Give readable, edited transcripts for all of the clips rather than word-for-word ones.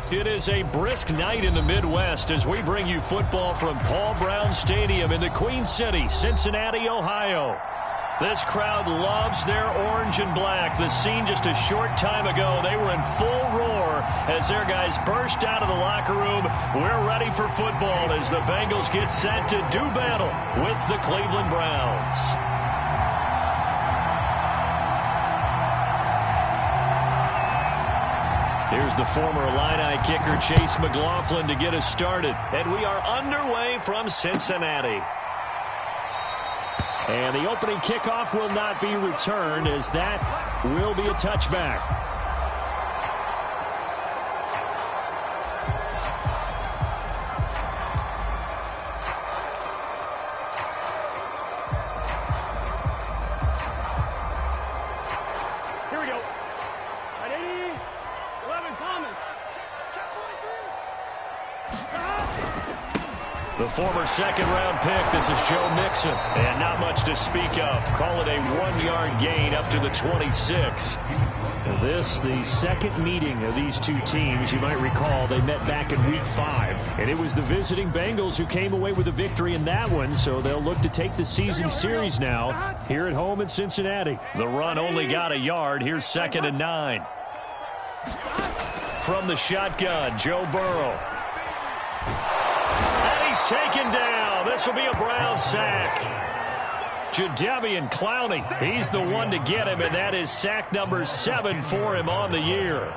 It is a brisk night in the Midwest as we bring you football from Paul Brown Stadium in the Queen City, Cincinnati, Ohio. This crowd loves their orange and black. The scene just a short time ago, they were in full roar as their guys burst out of the locker room. We're ready for football as the Bengals get set to do battle with the Cleveland Browns. Here's the former Illini kicker Chase McLaughlin to get us started. And we are underway from Cincinnati. And the opening kickoff will not be returned as that will be a touchback. Here we go. Ready? 11 Thomas. The former second-round pick, this is Joe Mixon. And not much to speak of. Call it a one-yard gain up to the 26. This, the second meeting of these two teams. You might recall they met back in Week 5. And it was the visiting Bengals who came away with a victory in that one, so they'll look to take the season series now here at home in Cincinnati. The run only got a yard. Here's 2nd and 9. From the shotgun, Joe Burrow. Taken down. This will be a Brown sack. Jadeveon Clowney, he's the one to get him, and that is sack number 7 for him on the year.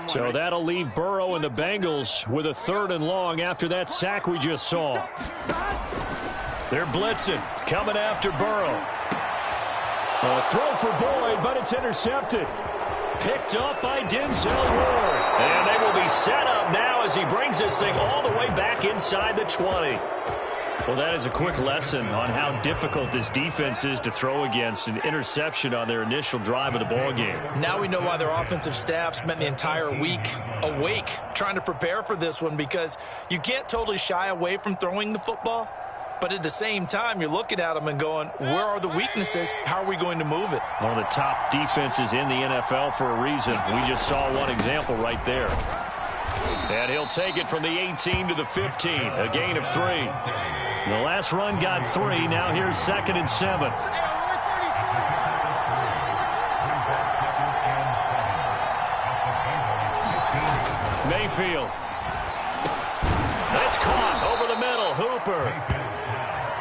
So that'll leave Burrow and the Bengals with a 3rd and long after that sack we just saw. They're blitzing, coming after Burrow. A throw for Boyd, but it's intercepted. Picked up by Denzel Ward. And they will be set up now as he brings this thing all the way back inside the 20. Well, that is a quick lesson on how difficult this defense is to throw against. An interception on their initial drive of the ballgame. Now we know why their offensive staff spent the entire week awake trying to prepare for this one, because you can't totally shy away from throwing the football. But at the same time, you're looking at them and going, where are the weaknesses? How are we going to move it? One of the top defenses in the NFL for a reason. We just saw one example right there. And he'll take it from the 18 to the 15. A gain of 3. The last run got 3. Now here's 2nd and 7. Mayfield. That's caught over the middle. Hooper.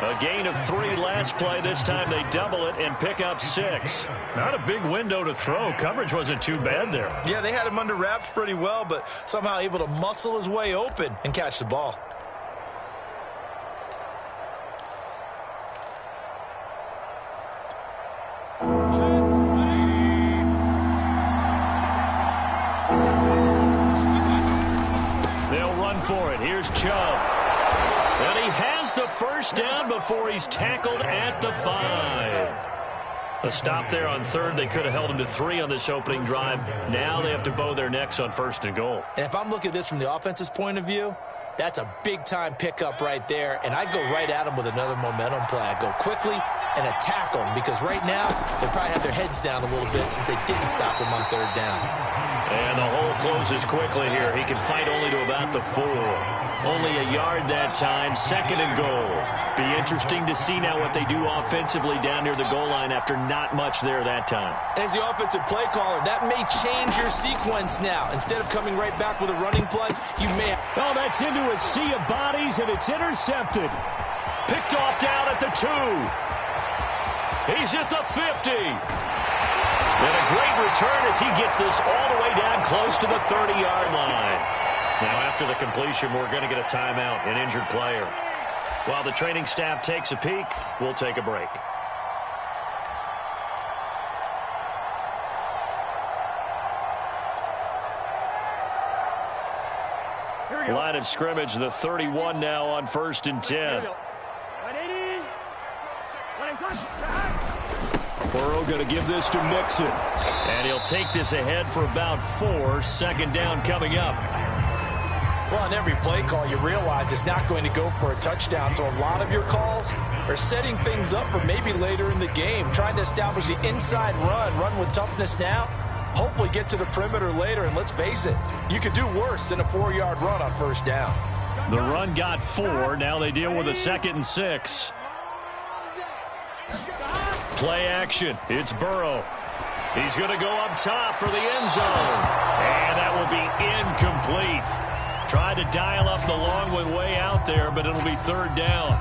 A gain of 3 last play. This time they double it and pick up 6. Not a big window to throw. Coverage wasn't too bad there. Yeah, they had him under wraps pretty well, but somehow able to muscle his way open and catch the ball. They'll run for it. Here's Chubb. And he has the first down before he's tackled at the 5. A stop there on 3rd. They could have held him to 3 on this opening drive. Now they have to bow their necks on 1st and goal. And if I'm looking at this from the offense's point of view, that's a big-time pickup right there. And I go right at him with another momentum play. I go quickly and attack them, because right now they probably have their heads down a little bit since they didn't stop him on 3rd down. And the hole closes quickly here. He can fight only to about the 4. Only a yard that time. 2nd and goal. Be interesting to see now what they do offensively down near the goal line after not much there that time. As the offensive play caller, that may change your sequence now. Instead of coming right back with a running play, you may... Oh, that's into a sea of bodies, and it's intercepted. Picked off down at the 2. He's at the 50. And a great return as he gets this all the way down close to the 30-yard line. Now, after the completion, we're going to get a timeout, an injured player. While the training staff takes a peek, we'll take a break. Line of scrimmage, the 31 now on 1st and 10. Burrow going to give this to Mixon. And he'll take this ahead for about 4. 2nd down coming up. Well, on every play call, you realize it's not going to go for a touchdown. So a lot of your calls are setting things up for maybe later in the game, trying to establish the inside run with toughness now. hopefully get to the perimeter later. And let's face it, you could do worse than a 4-yard run on first down. The run got 4. Now they deal with a 2nd and 6. Play action. It's Burrow. He's going to go up top for the end zone. And that will be incomplete. Tried to dial up the long one way out there, but it'll be 3rd down.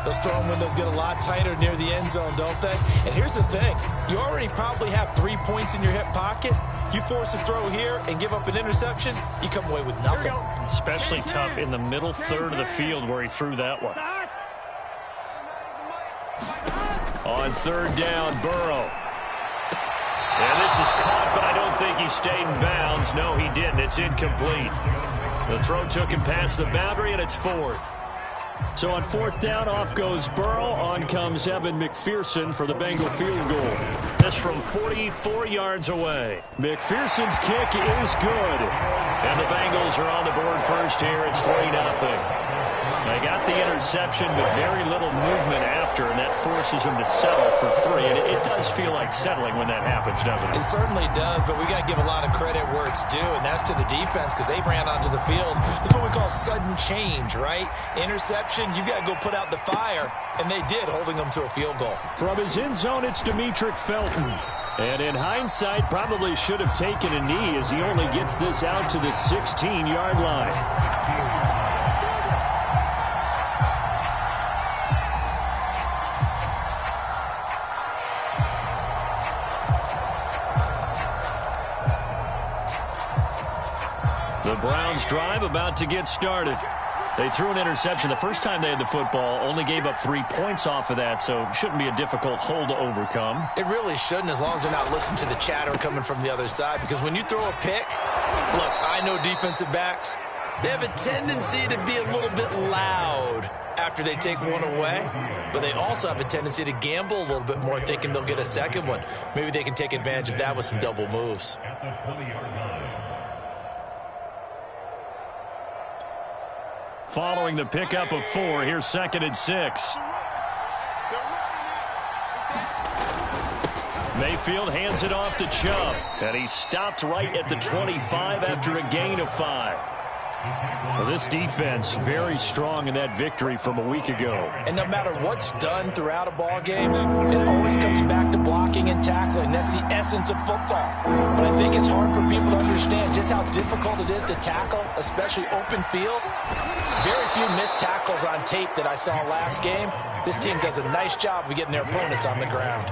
Those throwing windows get a lot tighter near the end zone, don't they? And here's the thing. You already probably have 3 points in your hip pocket. You force a throw here and give up an interception, you come away with nothing. Especially tough in the middle third of the field where he threw that one. On 3rd down, Burrow. And this is caught, but I don't think he stayed in bounds. No, he didn't. It's incomplete. The throw took him past the boundary, and it's 4th. So on 4th down, off goes Burrow. On comes Evan McPherson for the Bengal field goal. This from 44 yards away. McPherson's kick is good. And the Bengals are on the board first here. It's 3-0. They got the interception, but very little movement after, and that forces them to settle for 3. And it does feel like settling when that happens, doesn't it? It certainly does, but we got to give a lot of credit where it's due, and that's to the defense because they ran onto the field. This is what we call sudden change, right? Interception, you got to go put out the fire, and they did, holding them to a field goal. From his end zone, it's Demetric Felton. And in hindsight, probably should have taken a knee as he only gets this out to the 16-yard line. The Browns drive about to get started. They threw an interception the first time they had the football, only gave up 3 points off of that, so shouldn't be a difficult hole to overcome. It really shouldn't, as long as they're not listening to the chatter coming from the other side, because when you throw a pick, look, I know defensive backs, they have a tendency to be a little bit loud after they take one away, but they also have a tendency to gamble a little bit more, thinking they'll get a second one. Maybe they can take advantage of that with some double moves. Following the pickup of 4, here's 2nd and 6. Mayfield hands it off to Chubb, and he stopped right at the 25 after a gain of 5. Well, this defense very strong in that victory from a week ago. And no matter what's done throughout a ball game, it always comes back to blocking and tackling. That's the essence of football. But I think it's hard for people to understand just how difficult it is to tackle, especially open field. Very few missed tackles on tape that I saw last game. This team does a nice job of getting their opponents on the ground.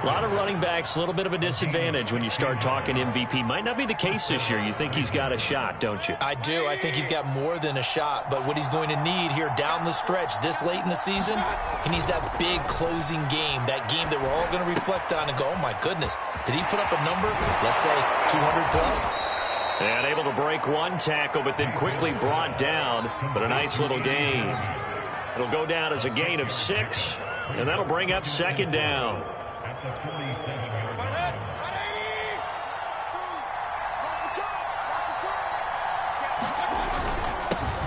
A lot of running backs, a little bit of a disadvantage when you start talking MVP. Might not be the case this year. You think he's got a shot, don't you? I do. I think he's got more than a shot. But what he's going to need here down the stretch this late in the season, he needs that big closing game, that game that we're all going to reflect on and go, oh, my goodness, did he put up a number, let's say 200 plus? And able to break one tackle, but then quickly brought down. But a nice little gain. It'll go down as a gain of 6, and that'll bring up 2nd down.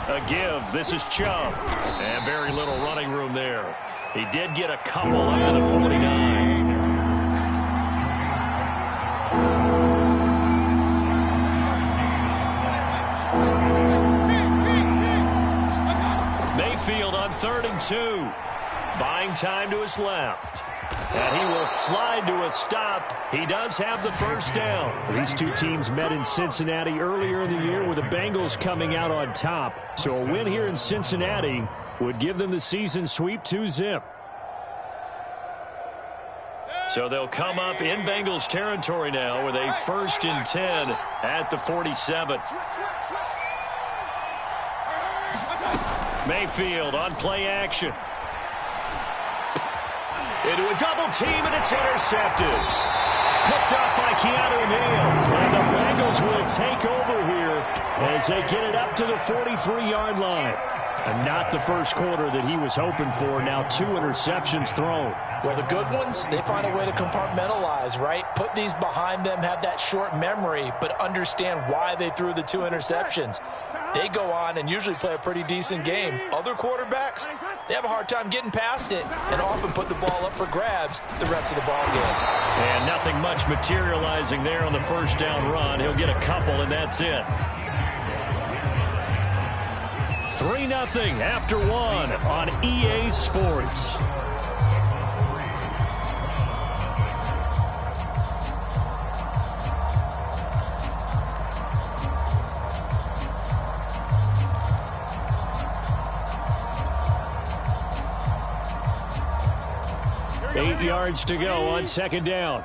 A give. This is Chubb. And very little running room there. He did get a couple up to the 49. Mayfield on 3rd and 2. Buying time to his left. And he will slide to a stop. He does have the first down. These two teams met in Cincinnati earlier in the year with the Bengals coming out on top. So a win here in Cincinnati would give them the season sweep 2-zip. So they'll come up in Bengals territory now with a 1st and 10 at the 47. Mayfield on play action. Into a double team, and it's intercepted. Picked up by Keanu Neal. And the Bengals will take over here as they get it up to the 43-yard line. And not the first quarter that he was hoping for. Now 2 interceptions thrown. Well, the good ones, they find a way to compartmentalize, right? Put these behind them, have that short memory, but understand why they threw the 2 interceptions. they go on and usually play a pretty decent game. Other quarterbacks, they have a hard time getting past it and often put the ball up for grabs the rest of the ball game. And nothing much materializing there on the first down run. He'll get a couple, and that's it. 3-0 after one on EA Sports. Eight yards to go on second down.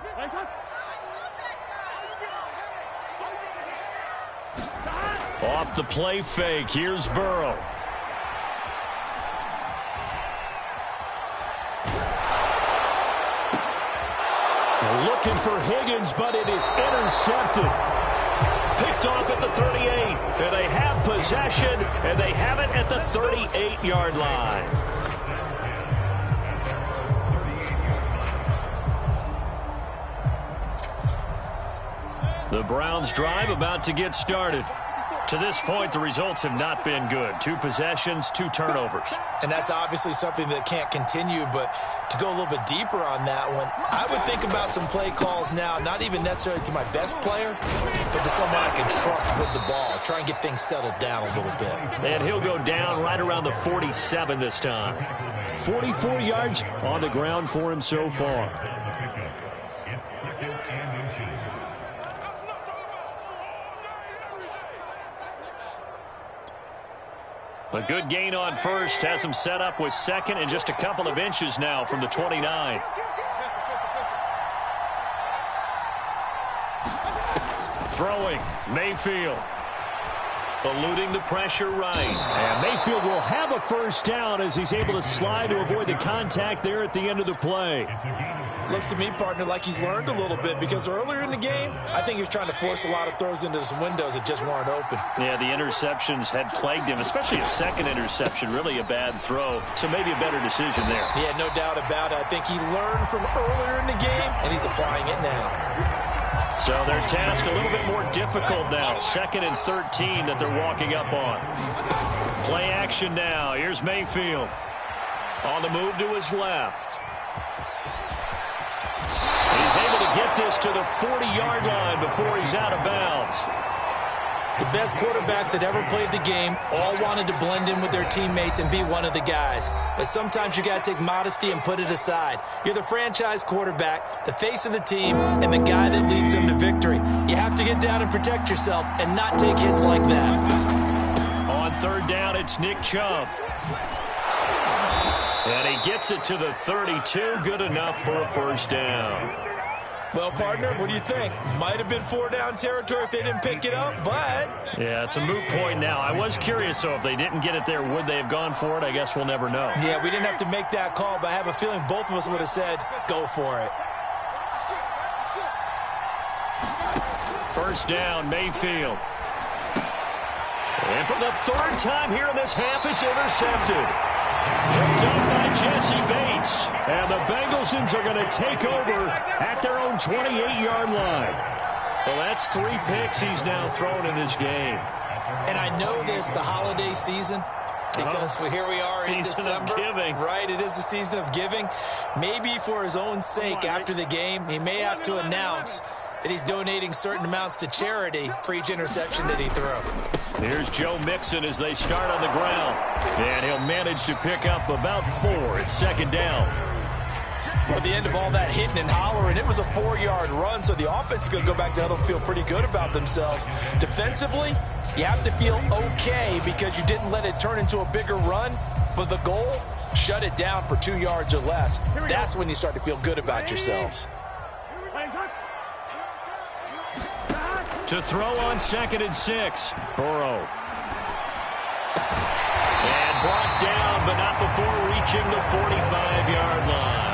Off the play fake, here's Burrow. Looking for Higgins, but it is intercepted. Picked off at the 38, and they have possession, and they have it at the 38-yard line. The Browns' drive about to get started. To this point, the results have not been good. 2 possessions, 2 turnovers. And that's obviously something that can't continue, but to go a little bit deeper on that one, I would think about some play calls now, not even necessarily to my best player, but to someone I can trust with the ball. Try and get things settled down a little bit. And he'll go down right around the 47 this time. 44 yards on the ground for him so far. A good gain on first, has him set up with second and just a couple of inches now from the 29. Throwing, Mayfield. Eluding the pressure right. And Mayfield will have a first down as he's able to slide to avoid the contact there at the end of the play. Looks to me, partner, like he's learned a little bit because earlier in the game, I think he was trying to force a lot of throws into some windows that just weren't open. Yeah, the interceptions had plagued him, especially a second interception, really a bad throw. So maybe a better decision there. Yeah, no doubt about it. I think he learned from earlier in the game, and he's applying it now. So their task a little bit more difficult now. 2nd and 13 that they're walking up on. Play action now. Here's Mayfield. On the move to his left. He's able to get this to the 40-yard line before he's out of bounds. The best quarterbacks that ever played the game all wanted to blend in with their teammates and be one of the guys. But sometimes you got to take modesty and put it aside. You're the franchise quarterback, the face of the team, and the guy that leads them to victory. You have to get down and protect yourself and not take hits like that. On third down, it's Nick Chubb. And he gets it to the 32. Good enough for a first down. Well, partner, what do you think? Might have been 4-down territory if they didn't pick it up, but... Yeah, it's a moot point now. I was curious, so if they didn't get it there, would they have gone for it? I guess we'll never know. Yeah, we didn't have to make that call, but I have a feeling both of us would have said, go for it. First down, Mayfield. And for the 3rd time here in this half, it's intercepted. Picked up by Jesse Bates. And the Bengalsons are going to take over at their own 28-yard line. Well, that's 3 picks he's now thrown in this game. And I know this, the holiday season, because here we are in December. Season of giving. Right, it is the season of giving. Maybe for his own sake after the game, he may have to announce that he's donating certain amounts to charity for each interception that he threw. Here's Joe Mixon as they start on the ground. And he'll manage to pick up about 4 at 2nd down. Well, at the end of all that hitting and hollering, it was a 4-yard run, so the offense is going to go back to huddle and feel pretty good about themselves. Defensively, you have to feel okay because you didn't let it turn into a bigger run, but the goal, shut it down for 2 yards or less. That's when you start to feel good about yourselves. To throw on 2nd and 6. Burrow. And brought down, but not before reaching the 45-yard line.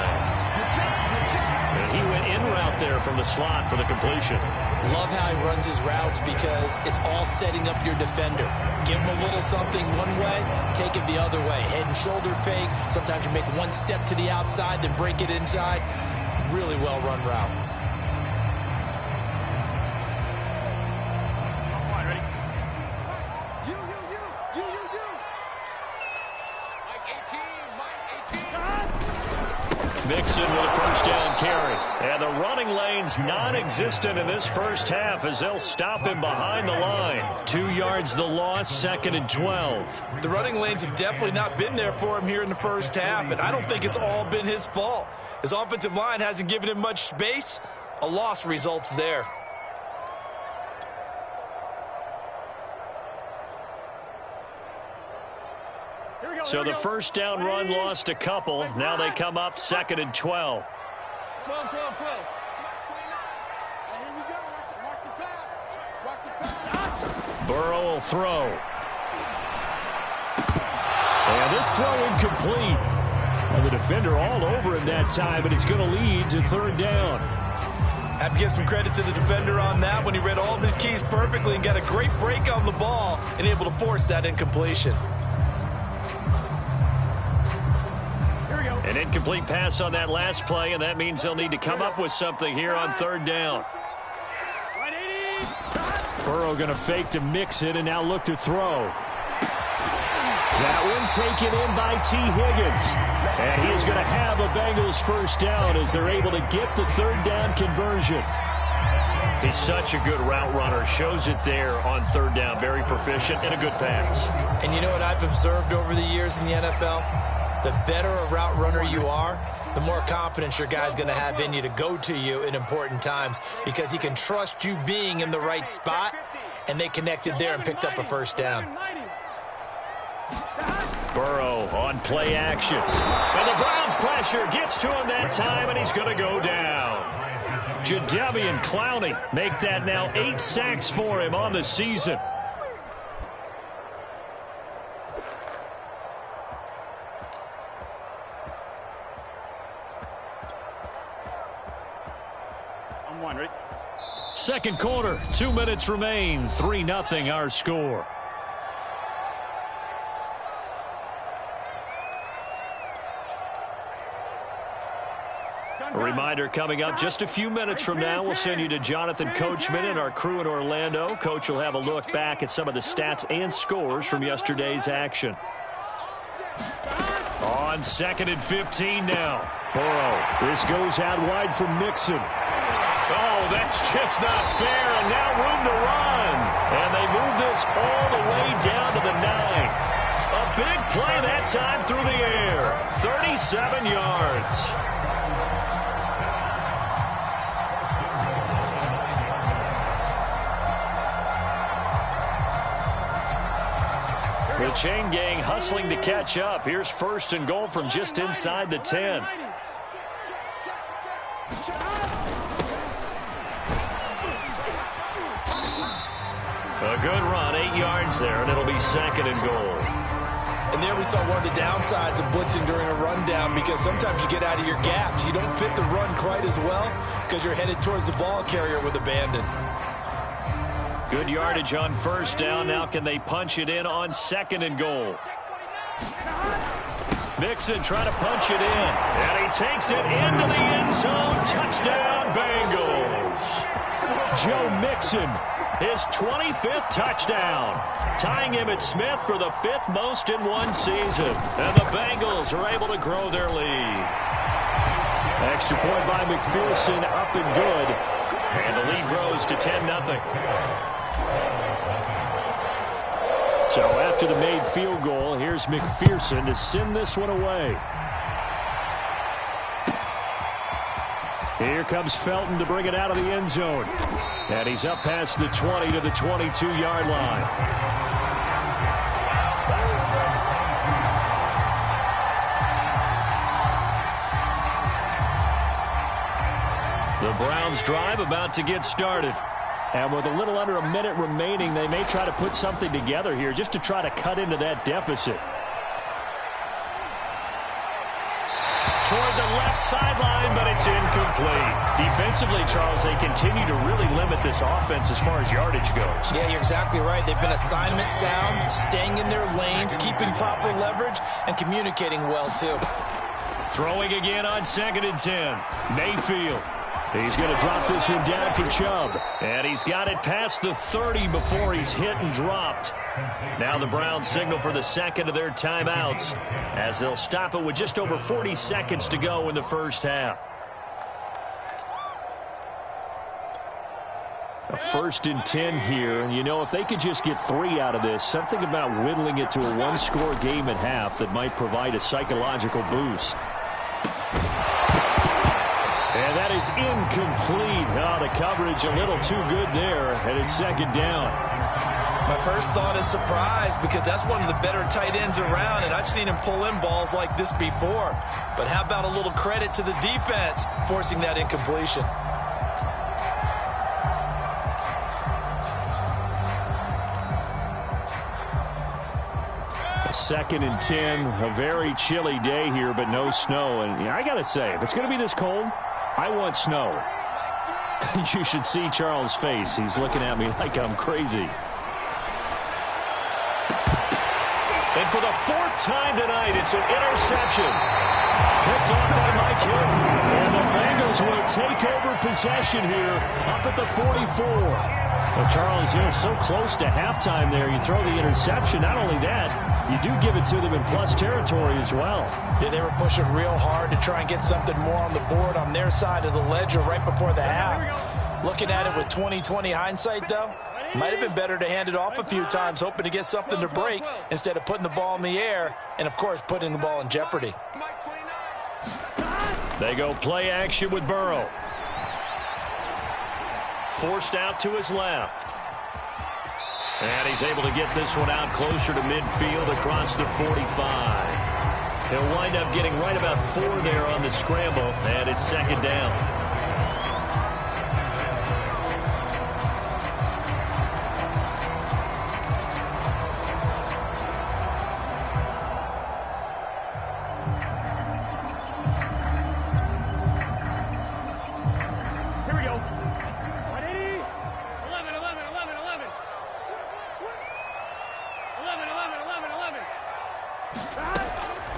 And he went in route there from the slot for the completion. Love how he runs his routes because it's all setting up your defender. Give him a little something one way, take it the other way. Head and shoulder fake. Sometimes you make one step to the outside, then break it inside. Really well-run route. running lane's non-existent in this first half as they'll stop him behind the line. 2 yards the loss, 2nd and 12. The running lanes have definitely not been there for him here in the first half, and I don't think it's all been his fault. His offensive line hasn't given him much space. A loss results there. So the first down run lost a couple. Now they come up 2nd and 12. 12, 12, 12. Here we go. Watch the pass. Watch the pass. Burrow will throw. And this throw incomplete. And the defender all over him that time, and it's going to lead to 3rd down. Have to give some credit to the defender on that when he read all of his keys perfectly and got a great break on the ball and able to force that incompletion. An incomplete pass on that last play, and that means they'll need to come up with something here on 3rd down. Burrow going to fake to mix it and now look to throw. That one taken in by T. Higgins. And he is going to have a Bengals first down as they're able to get the 3rd down conversion. He's such a good route runner. Shows it there on 3rd down. Very proficient and a good pass. And you know what I've observed over the years in the NFL? The better a route runner you are, the more confidence your guy's going to have in you to go to you in important times because he can trust you being in the right spot, and they connected there and picked up a first down. Burrow on play action. And the Browns pressure gets to him that time, and he's going to go down. Jadeveon Clowney make that now 8 sacks for him on the season. Second quarter, 2 minutes remain. 3-0 our score. A reminder coming up just a few minutes from now. We'll send you to Jonathan Coachman and our crew in Orlando. Coach will have a look back at some of the stats and scores from yesterday's action. On 2nd and 15 now. Burrow. This goes out wide for Mixon. Oh, that's just not fair, and now room to run. And they move this all the way down to the 9. A big play that time through the air. 37 yards. The chain gang hustling to catch up. Here's 1st and goal from just inside the 10. A good run, 8 yards there, and it'll be 2nd and goal. And there we saw one of the downsides of blitzing during a rundown because sometimes you get out of your gaps. You don't fit the run quite as well because you're headed towards the ball carrier with abandon. Good yardage on 1st down. Now can they punch it in on 2nd and goal? Mixon trying to punch it in. And he takes it into the end zone. Touchdown, Bengals. Joe Mixon, his 25th touchdown, tying him at Smith for the 5th most in one season. And the Bengals are able to grow their lead. Extra point by McPherson, up and good. And the lead grows to 10-0. So after the made field goal, here's McPherson to send this one away. Here comes Felton to bring it out of the end zone. And he's up past the 20 to the 22-yard line. The Browns drive about to get started. And with a little under a minute remaining, they may try to put something together here just to try to cut into that deficit. Toward the left sideline, but it's incomplete. Defensively, Charles, they continue to really limit this offense as far as yardage goes. Yeah, you're exactly right. They've been assignment sound, staying in their lanes, keeping proper leverage, and communicating well, too. Throwing again on 2nd and 10. Mayfield. He's going to drop this one down for Chubb. And he's got it past the 30 before he's hit and dropped. Now the Browns signal for the second of their timeouts as they'll stop it with just over 40 seconds to go in the first half. A 1st and 10 here, and if they could just get 3 out of this, something about whittling it to a one-score game at half that might provide a psychological boost. And that is incomplete. Oh, the coverage a little too good there, and it's 2nd down. My first thought is surprise, because that's one of the better tight ends around, and I've seen him pull in balls like this before. But how about a little credit to the defense forcing that incompletion? A 2nd and 10, a very chilly day here, but no snow. And I got to say, if it's going to be this cold, I want snow. You should see Charles' face. He's looking at me like I'm crazy. And for the 4th time tonight, it's an interception. Picked off by Mike Hill. And the Bengals will take over possession here up at the 44. Well, Charles, so close to halftime there. You throw the interception. Not only that, you do give it to them in plus territory as well. Yeah, they were pushing real hard to try and get something more on the board on their side of the ledger right before the half. Looking at it with 20/20 hindsight, though, might have been better to hand it off a few times, hoping to get something to break instead of putting the ball in the air and, of course, putting the ball in jeopardy. They go play action with Burrow. Forced out to his left. And he's able to get this one out closer to midfield across the 45. He'll wind up getting right about 4 there on the scramble, and it's 2nd down.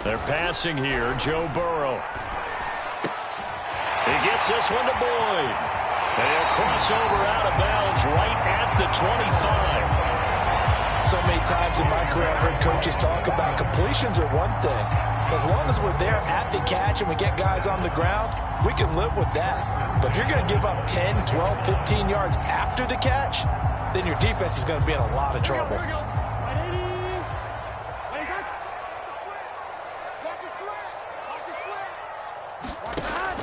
They're passing here, Joe Burrow. He gets this one to Boyd. And he'll cross over out of bounds right at the 25. So many times in my career I've heard coaches talk about completions are one thing. As long as we're there at the catch and we get guys on the ground, we can live with that. But if you're going to give up 10, 12, 15 yards after the catch, then your defense is going to be in a lot of trouble.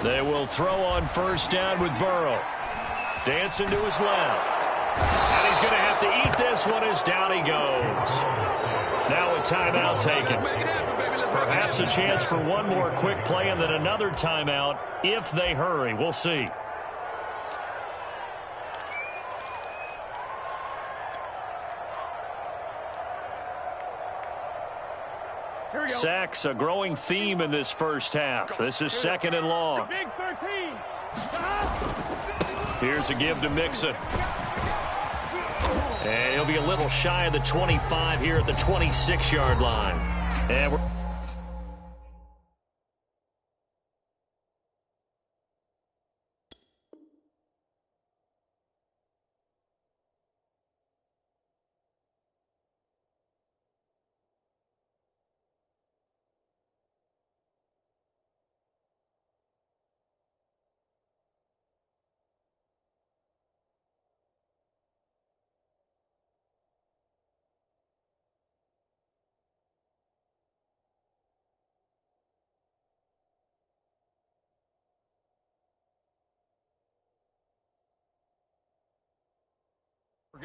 They will throw on 1st down with Burrow. Dancing to his left. And he's going to have to eat this one as down he goes. Now a timeout taken. Perhaps a chance for one more quick play and then another timeout if they hurry. We'll see. Sacks, a growing theme in this first half. This is 2nd and long. Here's a give to Mixon. And he'll be a little shy of the 25 here at the 26-yard line. And we're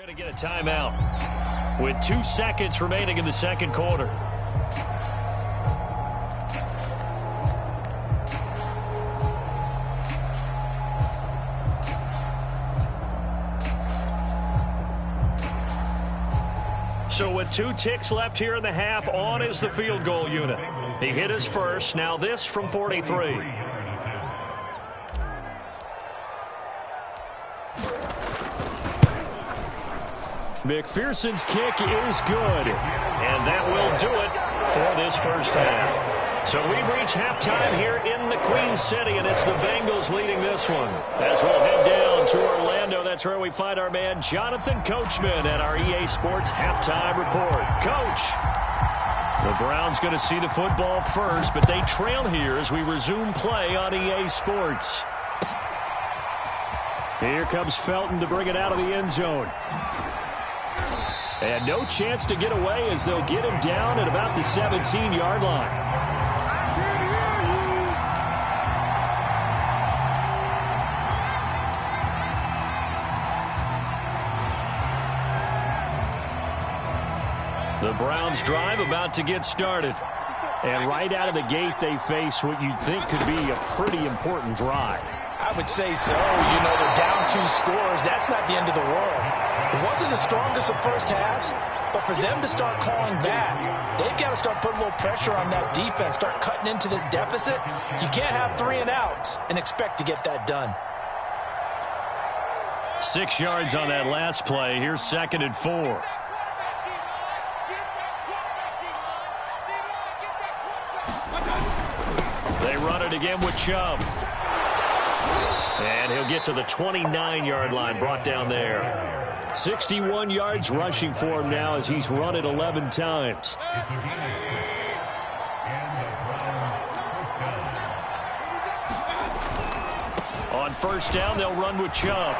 going to get a timeout with 2 seconds remaining in the 2nd quarter. So with 2 ticks left here in the half, on is the field goal unit. He hit his first. Now this from 43. McPherson's kick is good, and that will do it for this first half. So we've reached halftime here in the Queen City, and it's the Bengals leading this one. As we'll head down to Orlando, that's where we find our man Jonathan Coachman at our EA Sports Halftime Report. Coach, the Browns going to see the football first, but they trail here as we resume play on EA Sports. Here comes Felton to bring it out of the end zone. And no chance to get away as they'll get him down at about the 17-yard line. The Browns drive about to get started. And right out of the gate, they face what you'd think could be a pretty important drive. I would say so. You know, they're down 2 scores. That's not the end of the world. It wasn't the strongest of first halves, but for them to start clawing back, they've got to start putting a little pressure on that defense, start cutting into this deficit. You can't have 3 and outs and expect to get that done. 6 yards on that last play. Here's 2nd and 4. They run it again with Chubb. And he'll get to the 29-yard line, brought down there. 61 yards rushing for him now as he's run it 11 times. On first down, they'll run with Chubb.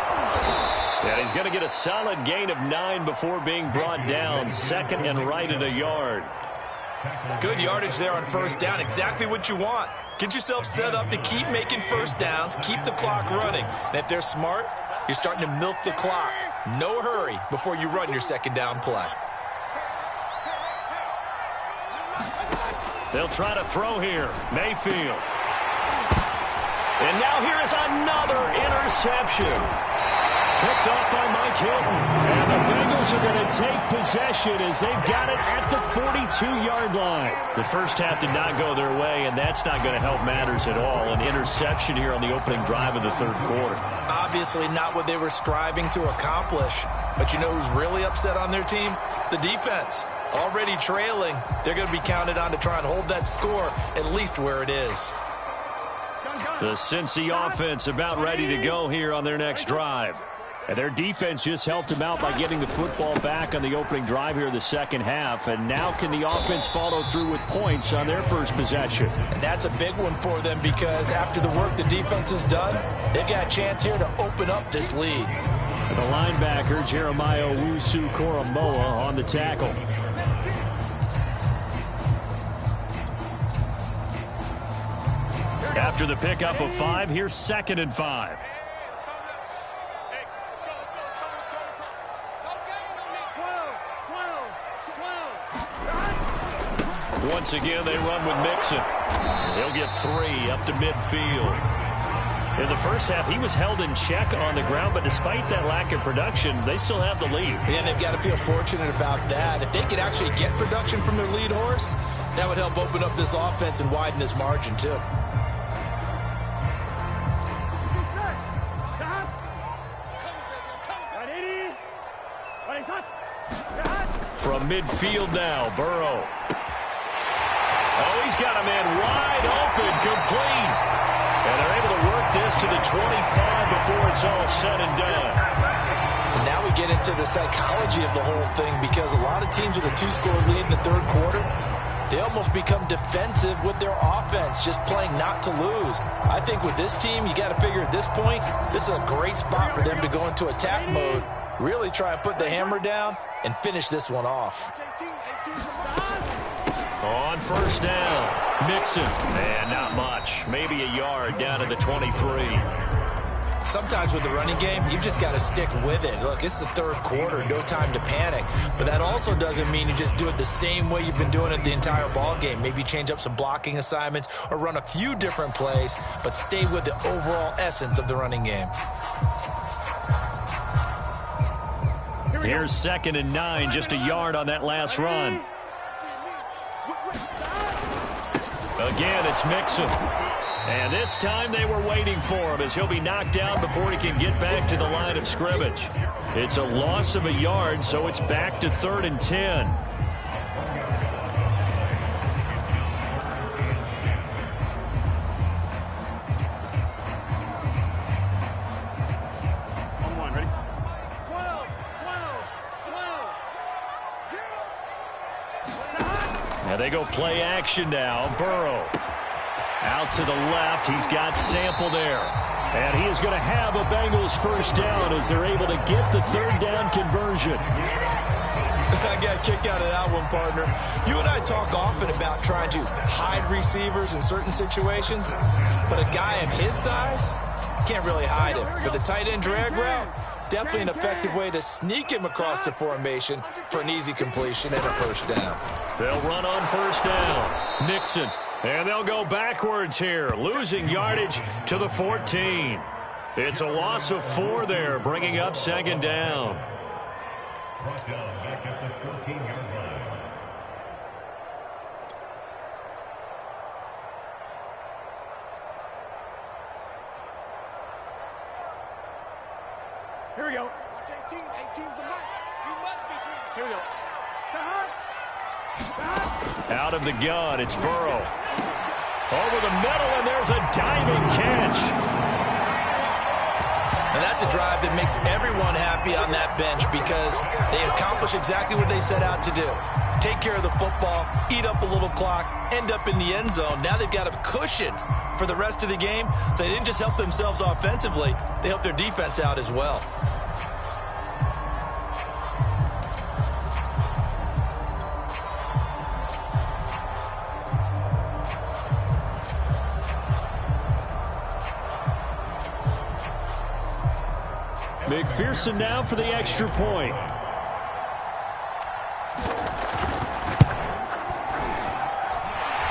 And he's going to get a solid gain of 9 before being brought down. 2nd and right at a yard. Good yardage there on first down. Exactly what you want. Get yourself set up to keep making first downs, keep the clock running. And if they're smart, you're starting to milk the clock. No hurry before you run your 2nd down play. They'll try to throw here. Mayfield. And now here is another interception. Picked off by Mike Hilton. And the Bengals are going to take possession as they've got it at the 42-yard line. The first half did not go their way, and that's not going to help matters at all. An interception here on the opening drive of the 3rd quarter. Obviously not what they were striving to accomplish. But you know who's really upset on their team? The defense. Already trailing. They're going to be counted on to try and hold that score at least where it is. The Cincy offense about ready to go here on their next drive. And their defense just helped them out by getting the football back on the opening drive here in the 2nd half. And now can the offense follow through with points on their first possession? And that's a big one for them because after the work the defense has done, they've got a chance here to open up this lead. The linebacker, Jeremiah Owusu-Koramoah, on the tackle. After the pickup of 5, here's 2nd and 5. Once again, they run with Mixon. He'll get 3 up to midfield. In the first half, he was held in check on the ground, but despite that lack of production, they still have the lead. And they've got to feel fortunate about that. If they could actually get production from their lead horse, that would help open up this offense and widen this margin, too. From midfield now, Burrow. Oh, he's got a man wide open, complete. And they're able to work this to the 25 before it's all said and done. And now we get into the psychology of the whole thing because a lot of teams with a 2-score lead in the 3rd quarter, they almost become defensive with their offense, just playing not to lose. I think with this team, you got to figure at this point, this is a great spot for them to go into attack mode, really try and put the hammer down and finish this one off. On first down, Mixon. And not much. Maybe a yard down to the 23. Sometimes with the running game, you've just got to stick with it. Look, it's the 3rd quarter, no time to panic. But that also doesn't mean you just do it the same way you've been doing it the entire ball game. Maybe change up some blocking assignments or run a few different plays, but stay with the overall essence of the running game. Here's 2nd and 9, just a yard on that last run. Again, it's Mixon. And this time they were waiting for him as he'll be knocked down before he can get back to the line of scrimmage. It's a loss of a yard, so it's back to 3rd and 10. Now they go play action now. Burrow out to the left. He's got Sample there. And he is going to have a Bengals first down as they're able to get the third down conversion. I got a kick out of that one, partner. You and I talk often about trying to hide receivers in certain situations, but a guy of his size can't really hide him. But the tight end drag route, definitely an effective way to sneak him across the formation for an easy completion and a first down. They'll run on first down. Nixon. And they'll go backwards here, losing yardage to the 14. It's a loss of 4 there, bringing up second down. Brought down back at the 14-yard line. Here we go. Watch 18. 18's the mark. You must be true. Here we go. Out of the gun, it's Burrow. Over the middle, and there's a diving catch. And that's a drive that makes everyone happy on that bench because they accomplish exactly what they set out to do. Take care of the football, eat up a little clock, end up in the end zone. Now they've got a cushion for the rest of the game. So they didn't just help themselves offensively, they helped their defense out as well. McPherson now for the extra point.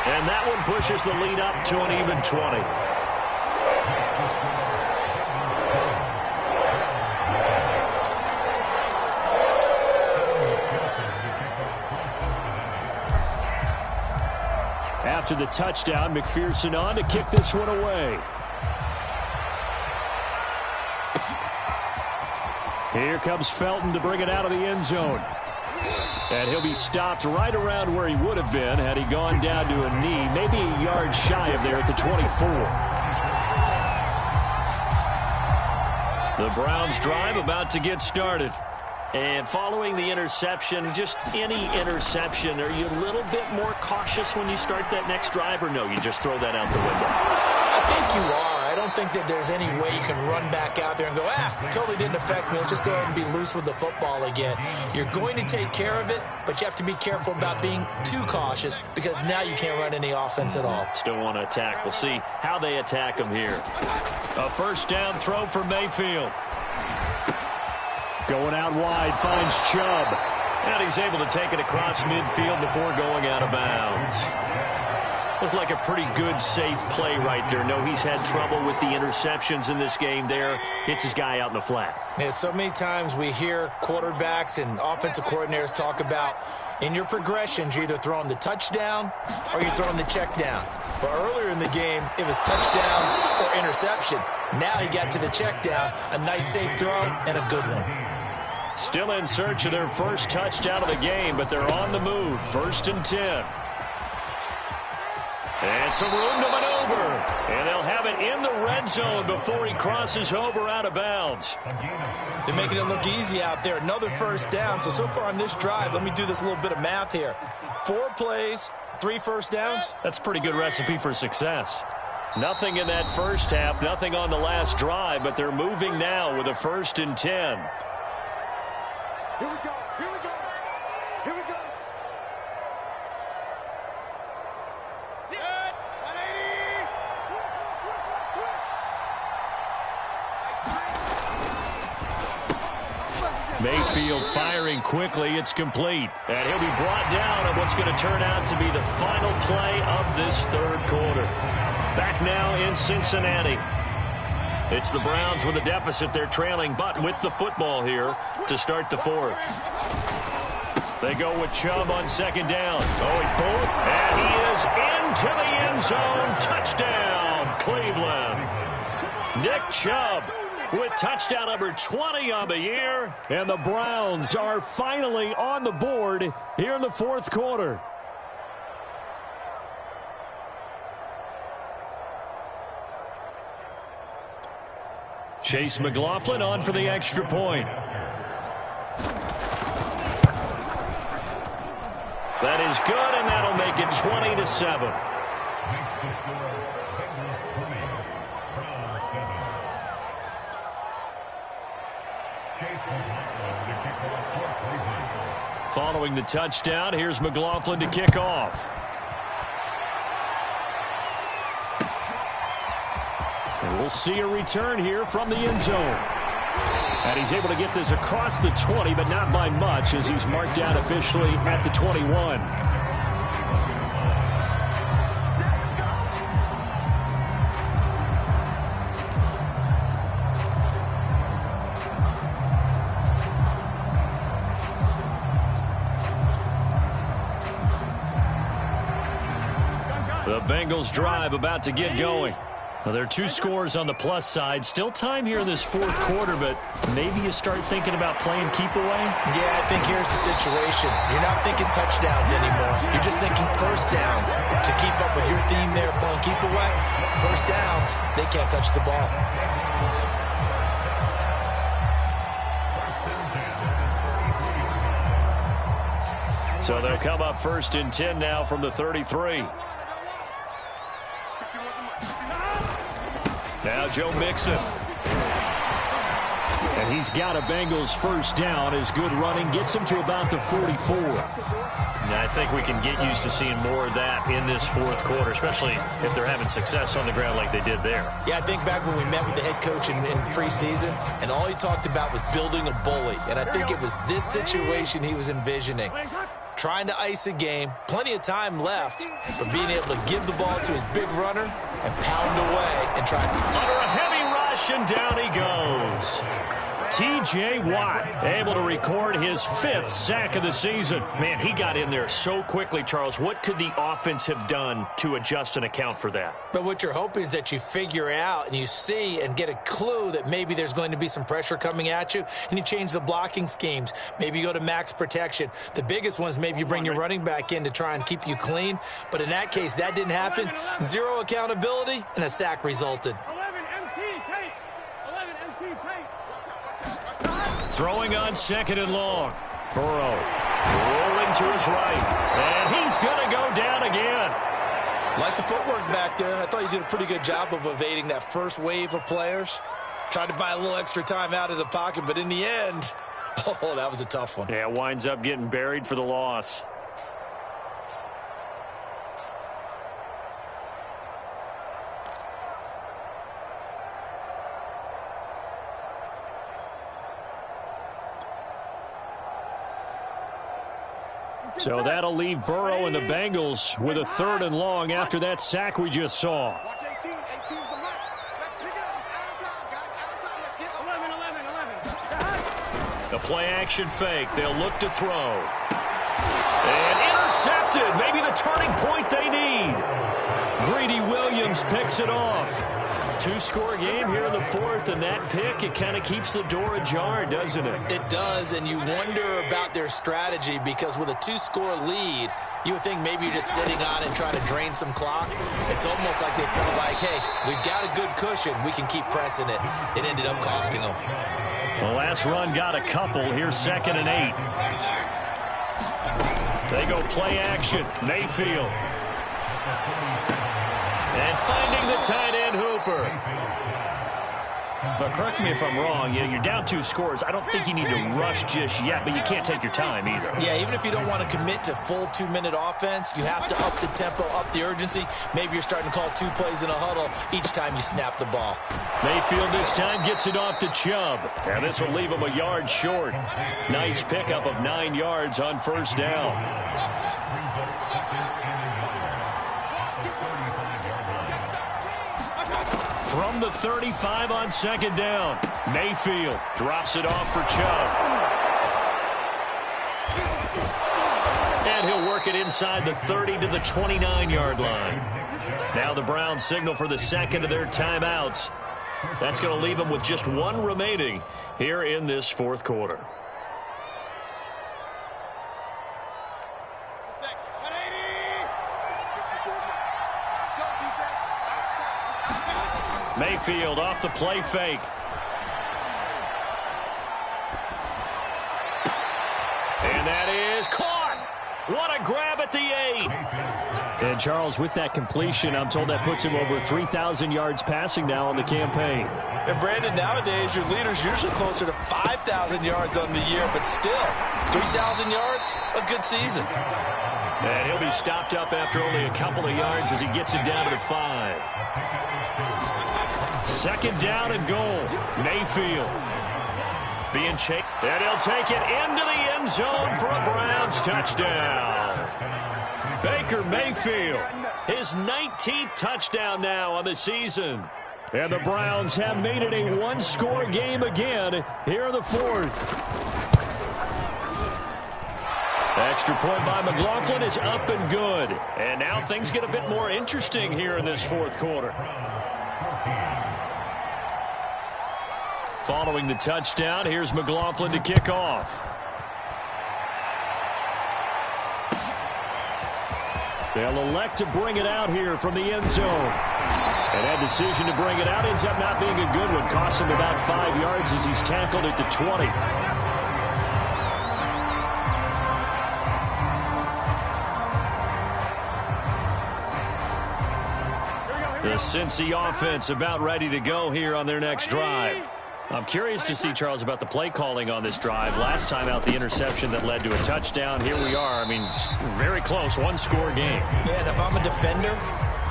And that one pushes the lead up to an even 20. After the touchdown, McPherson on to kick this one away. Here comes Felton to bring it out of the end zone. And he'll be stopped right around where he would have been had he gone down to a knee, maybe a yard shy of there at the 24. The Browns drive about to get started. And following the interception, just any interception, are you a little bit more cautious when you start that next drive, or no, you just throw that out the window? I think you are. I don't think that there's any way you can run back out there and go, totally didn't affect me. Let's just go ahead and be loose with the football again. You're going to take care of it, but you have to be careful about being too cautious because now you can't run any offense at all. Still want to attack. We'll see how they attack him here. A first down throw for Mayfield. Going out wide, finds Chubb. And he's able to take it across midfield before going out of bounds. Looked like a pretty good, safe play right there. No, he's had trouble with the interceptions in this game there. Hits his guy out in the flat. Yeah, so many times we hear quarterbacks and offensive coordinators talk about in your progressions, you're either throwing the touchdown or you're throwing the check down. But earlier in the game, it was touchdown or interception. Now he got to the check down, a nice safe throw and a good one. Still in search of their first touchdown of the game, but they're on the move. 1st and 10. And some room to maneuver. And they'll have it in the red zone before he crosses over out of bounds. They're making it look easy out there. Another first down. So far on this drive, let me do this little bit of math here. 4 plays, 3 first downs. That's a pretty good recipe for success. Nothing in that first half, nothing on the last drive, but they're moving now with a 1st and 10. Here we go. Here we go. Here we go. Mayfield firing quickly. It's complete. And he'll be brought down on what's going to turn out to be the final play of this third quarter. Back now in Cincinnati. It's the Browns with a deficit. They're trailing, but with the football here to start the 4th. They go with Chubb on 2nd down. Oh, he pulled, and he is into the end zone. Touchdown, Cleveland. Nick Chubb with touchdown number 20 on the year. And the Browns are finally on the board here in the 4th quarter. Chase McLaughlin on for the extra point. That is good, and that'll make it 20-7. Following the touchdown, here's McLaughlin to kick off. And we'll see a return here from the end zone. And he's able to get this across the 20, but not by much, as he's marked down officially at the 21. The Bengals drive about to get going. Well, there are two scores on the plus side. Still time here in this fourth quarter, but maybe you start thinking about playing keep away? Yeah, I think here's the situation. You're not thinking touchdowns anymore. You're just thinking first downs. To keep up with your theme there, playing keep away, first downs, they can't touch the ball. So they'll come up first and 10 now from the 33. Now Joe Mixon. And he's got a Bengals first down. His good running gets him to about the 44. Now, I think we can get used to seeing more of that in this fourth quarter, especially if they're having success on the ground like they did there. Yeah, I think back when we met with the head coach in preseason, and all he talked about was building a bully. And I think it was this situation he was envisioning. Trying to ice a game, plenty of time left, but being able to give the ball to his big runner and pound away and try. Under a heavy rush, and down he goes. T.J. Watt able to record his 5th sack of the season. Man, he got in there so quickly, Charles. What could the offense have done to adjust and account for that? But what you're hoping is that you figure out and you see and get a clue that maybe there's going to be some pressure coming at you, and you change the blocking schemes. Maybe you go to max protection. The biggest ones, maybe you bring your running back in to try and keep you clean. But in that case, that didn't happen. Zero accountability, and a sack resulted. Throwing on second and long. Burrow rolling to his right. And he's going to go down again. Like the footwork back there. I thought you did a pretty good job of evading that first wave of players. Tried to buy a little extra time out of the pocket, but in the end, oh, that was a tough one. Yeah, winds up getting buried for the loss. So that'll leave Burrow and the Bengals with a 3rd and long after that sack we just saw. Watch 18. 18's the mark. Let's pick it up. It's out of time, guys. Out of time. Let's get 11. The play action fake. They'll look to throw. And intercepted. Maybe the turning point they need. Greedy Williams picks it off. 2-score game here in the 4th, and that pick, it kind of keeps the door ajar, doesn't it? It does, and you wonder about their strategy, because with a 2-score lead, you would think maybe you're just sitting on and trying to drain some clock. It's almost like they felt like, hey, we've got a good cushion. We can keep pressing it. It ended up costing them. The last run got a couple. Here's 2nd and 8. They go play action. Mayfield. And finding the tight end Hooper. But correct me if I'm wrong, you're down 2 scores. I don't think you need to rush just yet, but you can't take your time either. Yeah, even if you don't want to commit to full 2-minute offense, you have to up the tempo, up the urgency. Maybe you're starting to call 2 plays in a huddle each time you snap the ball. Mayfield this time gets it off to Chubb. And this will leave him a yard short. Nice pickup of 9 yards on first down. From the 35 on 2nd down, Mayfield drops it off for Chubb. And he'll work it inside the 30 to the 29-yard line. Now the Browns signal for the 2nd of their timeouts. That's going to leave them with just 1 remaining here in this 4th quarter. Mayfield off the play fake. And that is caught. What a grab at the 8. And And, Charles, with that completion, I'm told that puts him over 3,000 yards passing now on the campaign. And, Brandon, nowadays your leader's usually closer to 5,000 yards on the year, but still, 3,000 yards, a good season. And he'll be stopped up after only a couple of yards as he gets it down to the 5. Second down and goal. Mayfield being chased. And he'll take it into the end zone for a Browns touchdown. Baker Mayfield, his 19th touchdown now on the season. And the Browns have made it a one-score game again here in the fourth. Extra point by McLaughlin is up and good. And now things get a bit more interesting here in this fourth quarter. Following the touchdown, here's McLaughlin to kick off. They'll elect to bring it out here from the end zone. And that decision to bring it out ends up not being a good one. Costs him about 5 yards as he's tackled at the 20. The Cincy offense about ready to go here on their next drive. I'm curious to see, Charles, about the play calling on this drive. Last time out, the interception that led to a touchdown. Here we are. I mean, very close, one-score game. Yeah, and if I'm a defender,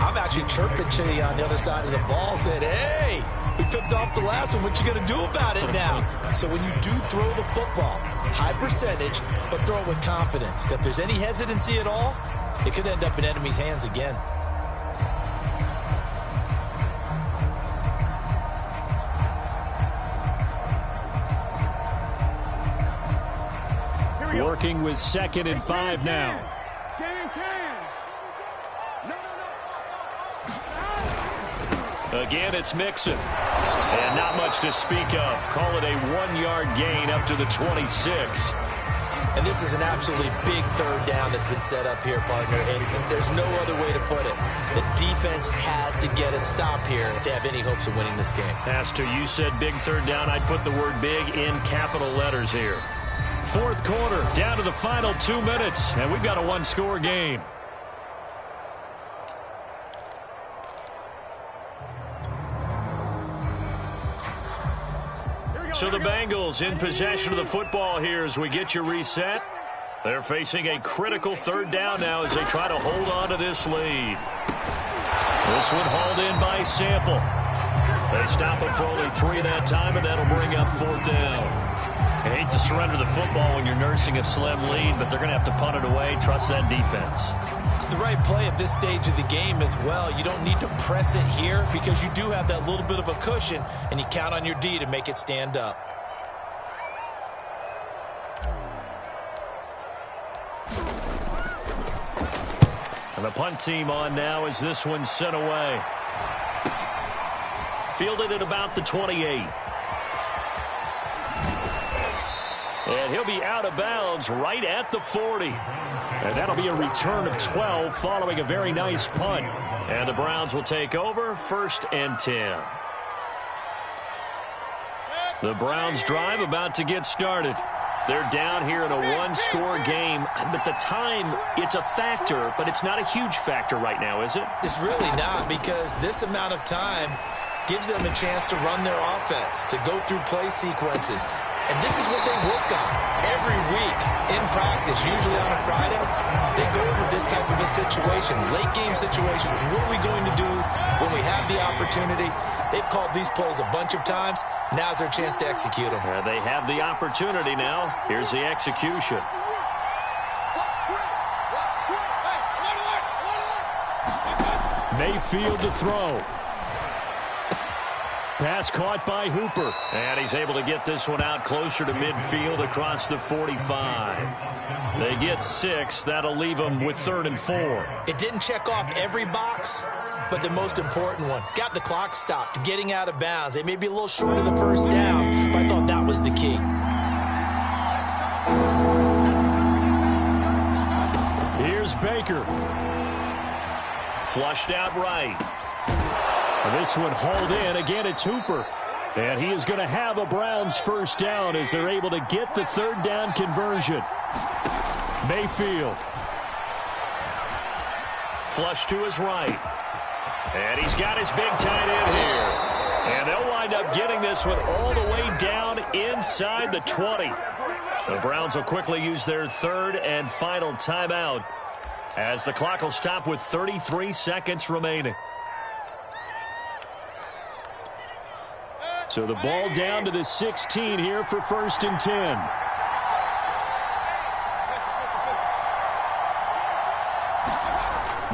I'm actually chirping to you on the other side of the ball, saying, hey, we picked off the last one. What you going to do about it now? So when you do throw the football, high percentage, but throw it with confidence. Because if there's any hesitancy at all, it could end up in enemy's hands again. Working with 2nd and 5 now. Again, it's Mixon. And not much to speak of. Call it a 1-yard gain up to the 26. And this is an absolutely big third down that's been set up here, partner. And there's no other way to put it. The defense has to get a stop here if they have any hopes of winning this game. Pastor, you said big third down. I'd put the word big in capital letters here. Fourth quarter, down to the final 2 minutes, and we've got a one-score game. So the Bengals in possession of the football here as we get you reset. They're facing a critical third down now as they try to hold on to this lead. This one hauled in by Sample. They stop him for only 3 that time, and that'll bring up 4th down. I hate to surrender the football when you're nursing a slim lead, but they're going to have to punt it away. Trust that defense. It's the right play at this stage of the game as well. You don't need to press it here because you do have that little bit of a cushion, and you count on your D to make it stand up. And the punt team on now as this one's sent away. Fielded at about the 28. And he'll be out of bounds right at the 40. And that'll be a return of 12 following a very nice punt. And the Browns will take over 1st and 10. The Browns drive about to get started. They're down here in a one-score game. But the time, it's a factor, but it's not a huge factor right now, is it? It's really not, because this amount of time gives them a chance to run their offense, to go through play sequences. And this is what they work on every week in practice, usually on a Friday. They go over this type of a situation, late game situation. What are we going to do when we have the opportunity? They've called these plays a bunch of times. Now's their chance to execute them. They have the opportunity now. Here's the execution. Mayfield to throw. Pass caught by Hooper. And he's able to get this one out closer to midfield across the 45. They get 6. That'll leave them with 3rd and 4. It didn't check off every box, but the most important one. Got the clock stopped, getting out of bounds. They may be a little short of the 1st down, but I thought that was the key. Here's Baker. Flushed out right. This one hauled in. Again, it's Hooper. And he is going to have a Browns 1st down as they're able to get the 3rd down conversion. Mayfield. Flush to his right. And he's got his big tight end here. And they'll wind up getting this one all the way down inside the 20. The Browns will quickly use their third and final timeout as the clock will stop with 33 seconds remaining. So the ball down to the 16 here for 1st and 10.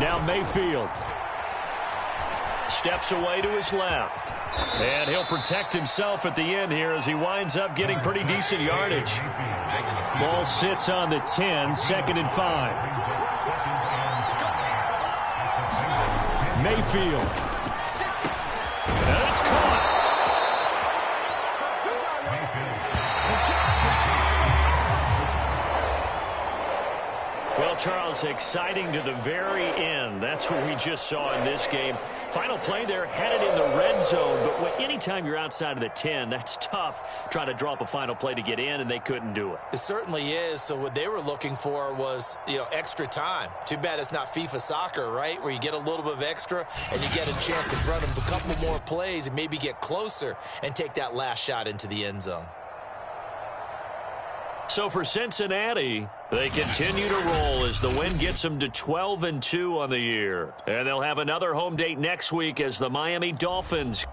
Now Mayfield steps away to his left. And he'll protect himself at the end here as he winds up getting pretty decent yardage. Ball sits on the 10, 2nd and 5. Mayfield. And it's caught. Well, Charles, exciting to the very end. That's what we just saw in this game. Final play there, headed in the red zone. But anytime you're outside of the 10, that's tough trying to draw up a final play to get in, and they couldn't do it. It certainly is. So what they were looking for was, extra time. Too bad it's not FIFA soccer, right, where you get a little bit of extra and you get a chance to run a couple more plays and maybe get closer and take that last shot into the end zone. So for Cincinnati, they continue to roll as the win gets them to 12-2 on the year. And they'll have another home date next week as the Miami Dolphins